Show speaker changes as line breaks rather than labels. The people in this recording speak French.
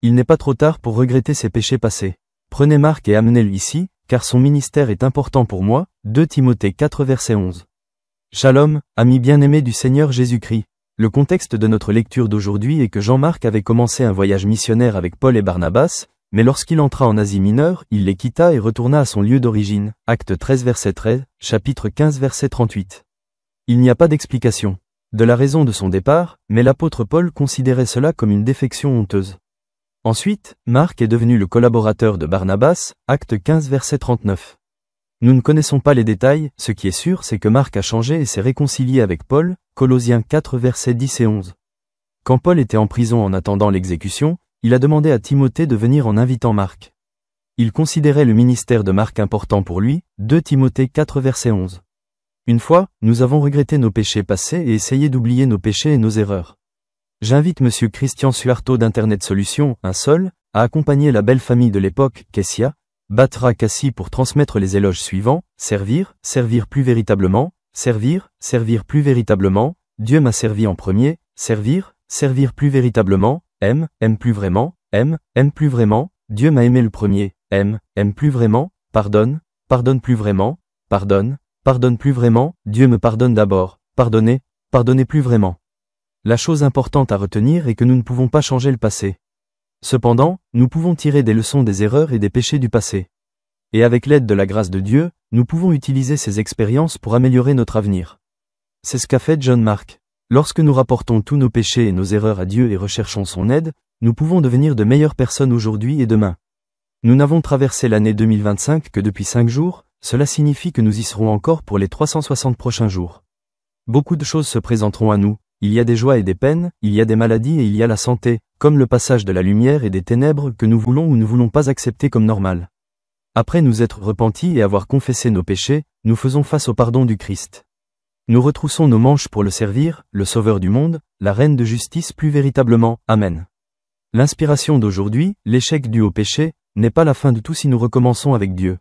Il n'est pas trop tard pour regretter ses péchés passés. Prenez Marc et amenez-le ici, car son ministère est important pour moi. 2 Timothée 4 verset 11. Shalom, amis bien-aimés du Seigneur Jésus-Christ. Le contexte de notre lecture d'aujourd'hui est que Jean-Marc avait commencé un voyage missionnaire avec Paul et Barnabas, mais lorsqu'il entra en Asie mineure, il les quitta et retourna à son lieu d'origine. Acte 13 verset 13, chapitre 15 verset 38. Il n'y a pas d'explication de la raison de son départ, mais l'apôtre Paul considérait cela comme une défection honteuse. Ensuite, Marc est devenu le collaborateur de Barnabas, acte 15 verset 39. Nous ne connaissons pas les détails, ce qui est sûr c'est que Marc a changé et s'est réconcilié avec Paul, Colossiens 4 versets 10 et 11. Quand Paul était en prison en attendant l'exécution, il a demandé à Timothée de venir en invitant Marc. Il considérait le ministère de Marc important pour lui, 2 Timothée 4 verset 11. Une fois, nous avons regretté nos péchés passés et essayé d'oublier nos péchés et nos erreurs. J'invite Monsieur Christian Suarto d'Internet Solutions, un seul, à accompagner la belle famille de l'époque, Kessia, Batra Kassi pour transmettre les éloges suivants: servir, servir plus véritablement, servir, servir plus véritablement, Dieu m'a servi en premier, servir, servir plus véritablement, aime plus vraiment, aime plus vraiment, Dieu m'a aimé le premier, aime plus vraiment, pardonne plus vraiment, pardonne plus vraiment, Dieu me pardonne d'abord, pardonnez plus vraiment. La chose importante à retenir est que nous ne pouvons pas changer le passé. Cependant, nous pouvons tirer des leçons des erreurs et des péchés du passé. Et avec l'aide de la grâce de Dieu, nous pouvons utiliser ces expériences pour améliorer notre avenir. C'est ce qu'a fait John Mark. Lorsque nous rapportons tous nos péchés et nos erreurs à Dieu et recherchons son aide, nous pouvons devenir de meilleures personnes aujourd'hui et demain. Nous n'avons traversé l'année 2025 que depuis 5 jours, cela signifie que nous y serons encore pour les 360 prochains jours. Beaucoup de choses se présenteront à nous, il y a des joies et des peines, il y a des maladies et il y a la santé, comme le passage de la lumière et des ténèbres que nous voulons ou ne voulons pas accepter comme normal. Après nous être repentis et avoir confessé nos péchés, nous faisons face au pardon du Christ. Nous retroussons nos manches pour le servir, le Sauveur du monde, la Reine de justice plus véritablement, Amen. L'inspiration d'aujourd'hui, l'échec dû au péché, n'est pas la fin de tout si nous recommençons avec Dieu.